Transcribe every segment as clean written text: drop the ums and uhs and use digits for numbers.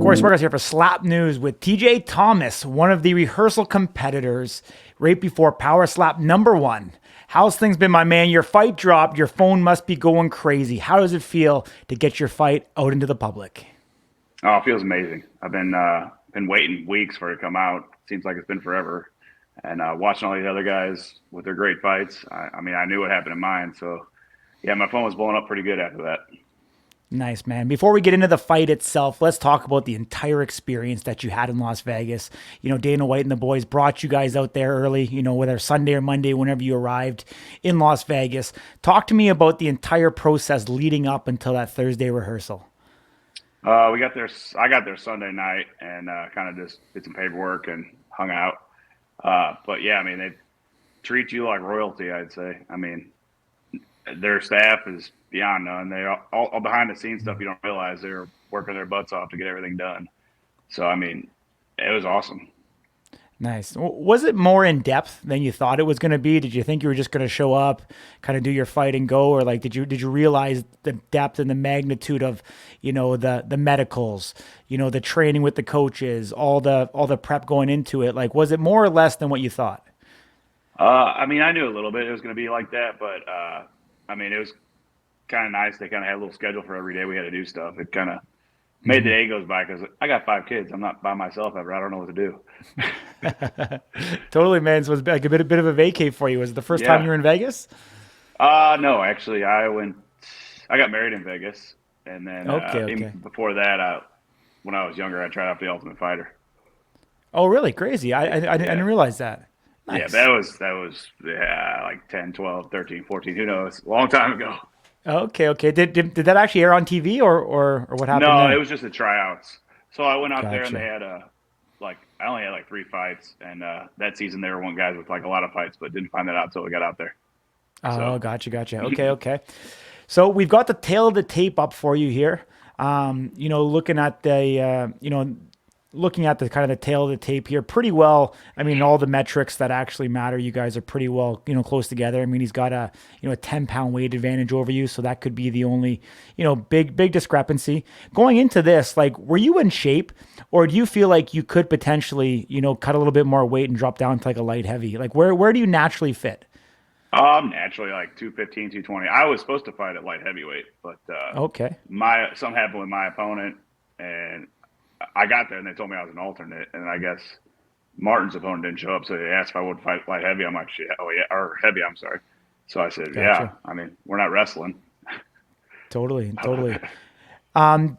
Corey Swergos here for Slap News with TJ Thomas, one of the rehearsal competitors right before Power Slap #1. How's things been, my man? Your fight dropped. Your phone must be going crazy. How does it feel to get your fight out into the public? Oh, it feels amazing. I've been waiting weeks for it to come out. Seems like it's been forever. And watching all these other guys with their great fights, I mean, I knew what happened in mine. So, yeah, my phone was blowing up pretty good after that. Nice, man. Before we get into the fight itself, let's talk about the entire experience that you had in Las Vegas. You know, Dana White and the boys brought you guys out there early, you know, whether Sunday or Monday, whenever you arrived in Las Vegas. Talk to me about the entire process leading up until that Thursday rehearsal. We got there. I got there Sunday night and kind of just did some paperwork and hung out. But yeah, I mean, they treat you like royalty. I'd say. I mean, their staff is beyond none. They all behind the scenes stuff you don't realize they're working their butts off to get everything done. So I mean, it was awesome. Nice. Was it more in depth than you thought it was going to be? Did you think you were just going to show up, kind of do your fight and go, or like did you realize the depth and the magnitude of, you know, the medicals, you know, the training with the coaches, all the prep going into it? Like, was it more or less than what you thought? I mean, I knew a little bit it was going to be like that, but I mean, it was kind of nice. They kind of had a little schedule for every day we had to do stuff. It kind of made the day goes by because I got 5 kids. I'm not by myself ever. I don't know what to do. Totally, man. So it was like a bit of a vacay for you. Was it the first time Yeah. you were in Vegas? No, actually, I got married in Vegas, and then Okay, okay. before that, when I was younger, I tried out for the Ultimate Fighter. Oh, really? Crazy. I Yeah. didn't realize that. Yeah, Nice. that was yeah, like 10, 12, 13, 14. Who knows? A long time ago. Okay, okay. Did that actually air on TV or what happened No, it there? was just the tryouts. So I went out there and they Gotcha. had like I only had like 3 fights, and that season they were one guys with like a lot of fights, but didn't find that out until we got out there. So Oh, gotcha, gotcha. Okay, okay. So we've got the tail of the tape up for you here. You know, looking at the kind of the tail of the tape here, pretty well. I mean, all the metrics that actually matter, you guys are pretty well, you know, close together. I mean, he's got a 10-pound weight advantage over you, so that could be the only, you know, big discrepancy going into this. Like, were you in shape, or do you feel like you could potentially, you know, cut a little bit more weight and drop down to like a light heavy? Like, where do you naturally fit? I'm naturally like 215, 220. I was supposed to fight at light heavyweight, but Okay. my something happened with my opponent, and I got there and they told me I was an alternate, and I guess Martin's opponent didn't show up, so they asked if I would fight light heavy. I'm like, shit, oh yeah, or heavy. I'm sorry. So I said, yeah. Gotcha. I mean, we're not wrestling. Totally, totally.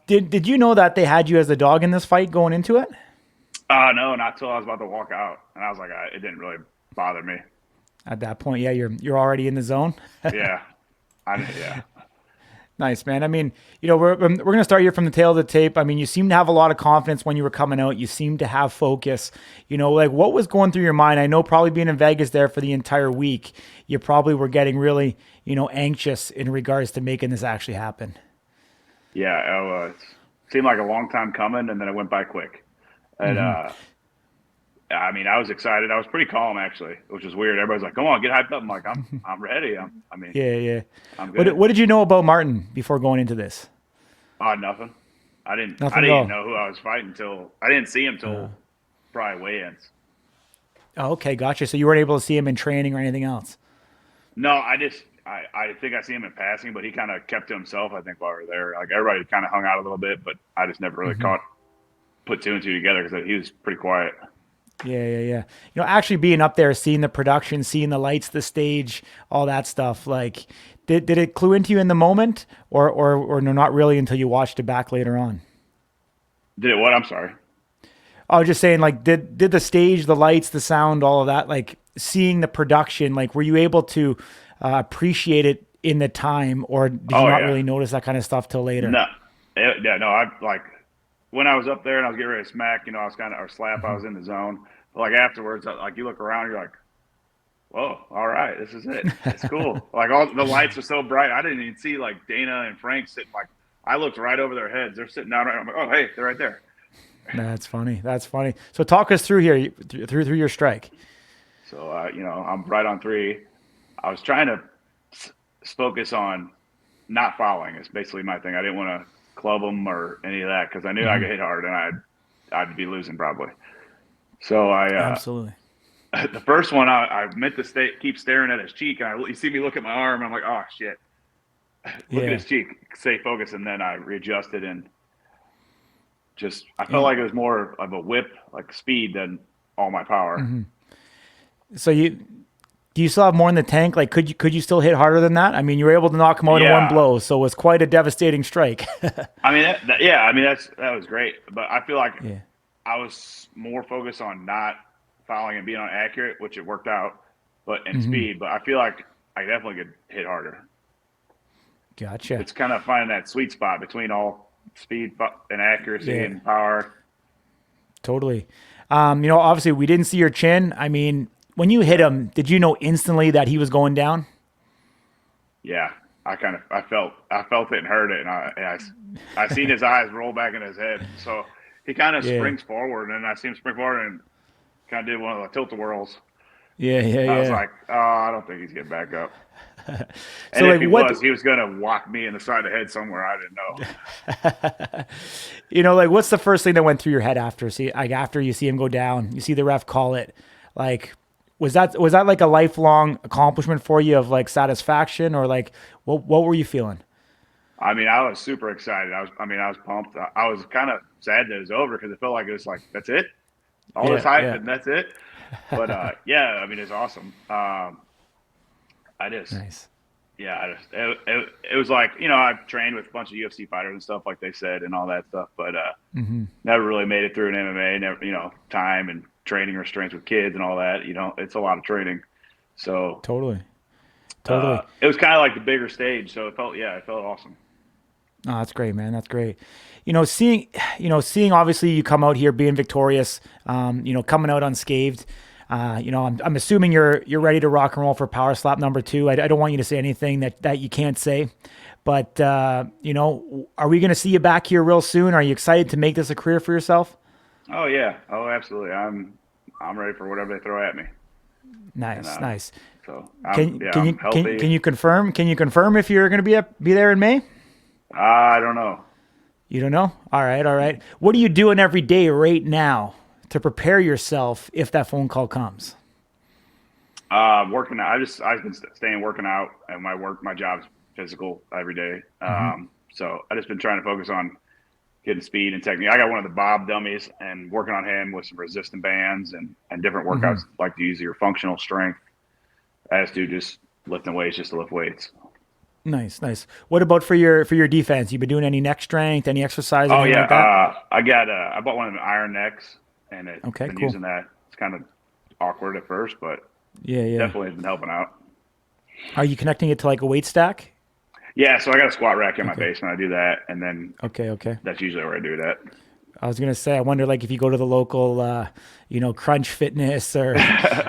Did you know that they had you as a dog in this fight going into it? No, not till I was about to walk out, and I was like, it didn't really bother me. At that point, yeah, you're already in the zone. Yeah, yeah. Nice, man. I mean, you know, we're gonna start here from the tail of the tape. I mean, you seem to have a lot of confidence when you were coming out. You seem to have focus. You know, like what was going through your mind? I know probably being in Vegas there for the entire week, you probably were getting really, you know, anxious in regards to making this actually happen. Yeah, it seemed like a long time coming, and then it went by quick. And I mean, I was excited. I was pretty calm actually, which is weird. Everybody's like, "Come on, get hyped up." I'm like, I'm ready. I mean, Yeah, yeah. I'm What good. did you know about Martin before going into this? Nothing. I Nothing at didn't even all. know who I was fighting till I didn't see him till probably weigh-ins. Oh, okay, gotcha. So you weren't able to see him in training or anything else. No, I think I see him in passing, but he kind of kept to himself. I think while we were there, like everybody kind of hung out a little bit, but I just never really put two and two together because he was pretty quiet. Yeah, yeah, yeah. You know, actually being up there, seeing the production, seeing the lights, the stage, all that stuff. Like, did it clue into you in the moment, or no, not really until you watched it back later on? Did it what? I'm sorry. I was just saying, like, did the stage, the lights, the sound, all of that, like seeing the production, like, were you able to appreciate it in the time, or did you Oh not yeah. really notice that kind of stuff till later? No. Yeah, no, I like when I was up there and I was getting ready to smack, I was kind of, or slap, I was in the zone. But like afterwards, like you look around, you're like, whoa, all right, this is it. It's cool. Like all the lights are so bright. I didn't even see like Dana and Frank sitting like, I looked right over their heads. They're sitting down right. I'm like, oh, hey, they're right there. That's funny. That's funny. So talk us through here, through your strike. So, I'm right on three. I was trying to focus on not fouling. It's basically my thing. I didn't want to club them or any of that because I knew I could hit hard and I'd be losing probably. So Absolutely. the first one I meant to keep staring at his cheek, and you see me look at my arm, and I'm like, oh shit, look at Yeah. his cheek, stay focused, and then I readjusted and just I felt like it was more of a whip, like speed, than all my power. So do you still have more in the tank? Like, could you still hit harder than that? I mean, you were able to knock him out in one Yeah. blow, so it was quite a devastating strike. I mean, yeah, I mean that was great, but I feel like Yeah. I was more focused on not fouling and being on accurate, which it worked out, but in speed. But I feel like I definitely could hit harder. Gotcha. It's kind of finding that sweet spot between all speed and accuracy Yeah. and power. Totally. Obviously we didn't see your chin. I mean, when you hit him, did you know instantly that he was going down? Yeah, I felt it and heard it, and I seen his eyes roll back in his head. So he kind of Yeah. springs forward, and I see him spring forward and kind of did one of the tilt-a-whirls. Yeah, yeah, I was yeah. like, oh, I don't think he's getting back up. So, And like, if he what- was, he was going to whack me in the side of the head somewhere I didn't know. like what's the first thing that went through your head after you see him go down, you see the ref call it? Like, was that like a lifelong accomplishment for you of like satisfaction, or like what were you feeling? I mean, I was super excited. I was pumped. I was kind of sad that it was over because it felt like it was like, that's it? All this Yeah, hype yeah. and that's it? But, yeah, I mean, it's awesome. Nice. It was like, I've trained with a bunch of UFC fighters and stuff, like they said, and all that stuff, but never really made it through an MMA. Never, time and training restraints with kids and all that. It's a lot of training. So Totally. it was kind of like the bigger stage. So it felt awesome. Oh, that's great, man. That's great. Seeing obviously you come out here being victorious, coming out unscathed. I'm assuming you're ready to rock and roll for Power Slap number 2. I don't want you to say anything that you can't say, but are we going to see you back here real soon? Are you excited to make this a career for yourself? Oh yeah. Oh, absolutely. I'm ready for whatever they throw at me. Nice, nice. So Can I'm healthy. you confirm? Can you confirm if you're going to be there in May? I don't know. You don't know? All right. What are you doing every day right now to prepare yourself if that phone call comes? Working out. I've been staying working out, and my job's physical every day. So I just been trying to focus on getting speed and technique. I got one of the Bob dummies and working on him with some resistant bands and different workouts like to use your functional strength as to just lifting weights just to lift weights. Nice. What about for your defense? You been doing any neck strength, any exercise? Oh anything yeah, like that? I bought one of the iron necks, and been Cool. using that. It's kind of awkward at first, but Yeah. definitely been helping out. Are you connecting it to like a weight stack? Yeah, so I got a squat rack in my basement. I do that, and then Okay. that's usually where I do that. I was gonna say, I wonder like if you go to the local, Crunch Fitness or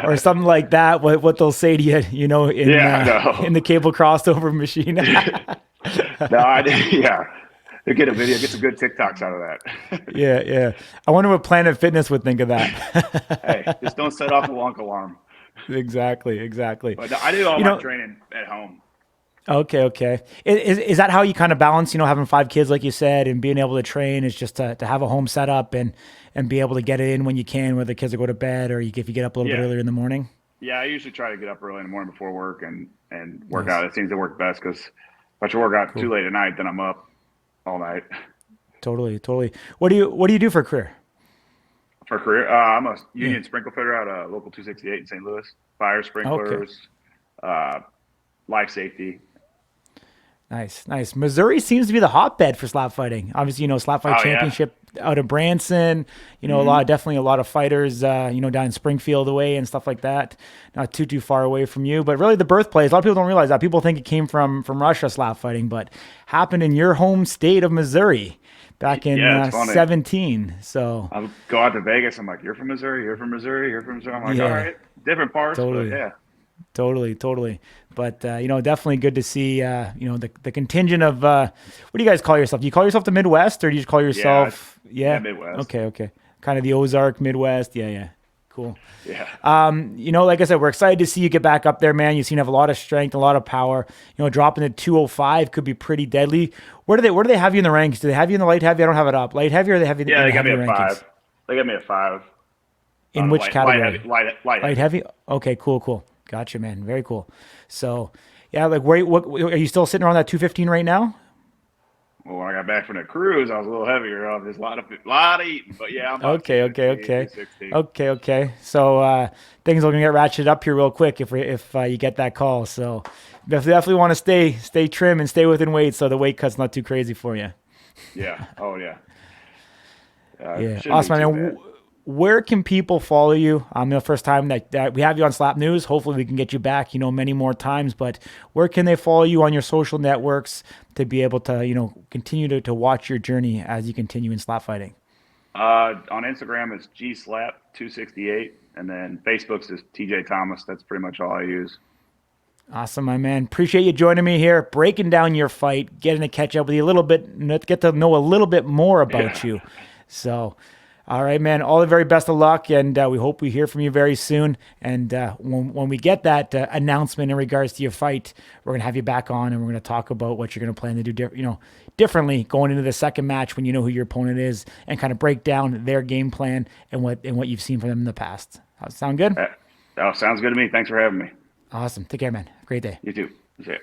or something like that, what they'll say to you, in the cable crossover machine. No, I did. Yeah, get a video, get some good TikToks out of that. Yeah. I wonder what Planet Fitness would think of that. Hey, just don't set off the wonk alarm. Exactly. But I do all my training at home. Okay. Is that how you kind of balance, having 5 kids, like you said, and being able to train is just to have a home setup and be able to get it in when you can, where the kids will go to bed, or if you get up a little bit earlier in the morning? Yeah, I usually try to get up early in the morning before work and work out. It seems to work best because if I should work out too late at night, then I'm up all night. Totally. What do you do for a career? For a career, I'm a union sprinkle fitter out of Local 268 in St. Louis. Fire sprinklers, life safety. Nice. Missouri seems to be the hotbed for slap fighting. Obviously, slap fight championship out of Branson. Definitely a lot of fighters. Down in Springfield away and stuff like that. Not too far away from you, but really the birthplace. A lot of people don't realize that. People think it came from Russia, slap fighting, but happened in your home state of Missouri back in 17. So I go out to Vegas. I'm like, you're from Missouri. You're from Missouri. You're from Missouri. I'm like, all right, different parts, Totally. but yeah. Totally. But, definitely good to see, the contingent of, what do you guys call yourself? Do you call yourself the Midwest, or do you just call yourself? Yeah, Midwest. Okay. Kind of the Ozark Midwest. Yeah. Cool. Yeah. Like I said, we're excited to see you get back up there, man. You seem to have a lot of strength, a lot of power. Dropping to 205 could be pretty deadly. Where do they have you in the ranks? Do they have you in the light heavy? I don't have it up. Light heavy, or they have you Yeah, in they the got me heavy at rankings? 5. They got me at 5. In which Light category? heavy, light Light heavy. heavy? Okay, cool. Gotcha, man. Very cool. So, yeah, like what are you still sitting around that 215 right now? Well, when I got back from the cruise, I was a little heavier. There's a lot of eating, but yeah, I'm about Okay, 215, 216. okay. So things are gonna get ratcheted up here real quick if you get that call. So definitely want to stay trim and stay within weight, so the weight cut's not too crazy for you. Yeah. Oh yeah. Yeah, Shouldn't be awesome, too man. bad. Where can people follow you? The first time that we have you on Slap News. Hopefully, we can get you back, many more times. But where can they follow you on your social networks to be able to, continue to watch your journey as you continue in slap fighting? On Instagram, it's gslap268, and then Facebook's is TJ Thomas. That's pretty much all I use. Awesome, my man. Appreciate you joining me here, breaking down your fight, getting to catch up with you a little bit, get to know a little bit more about Yeah. you. So, all right, man. All the very best of luck, and we hope we hear from you very soon. And when we get that announcement in regards to your fight, we're gonna have you back on, and we're gonna talk about what you're gonna plan to do, differently going into the second match when you know who your opponent is, and kind of break down their game plan and what you've seen from them in the past. Sound good? Oh, sounds good to me. Thanks for having me. Awesome. Take care, man. Have a great day. You too. See ya.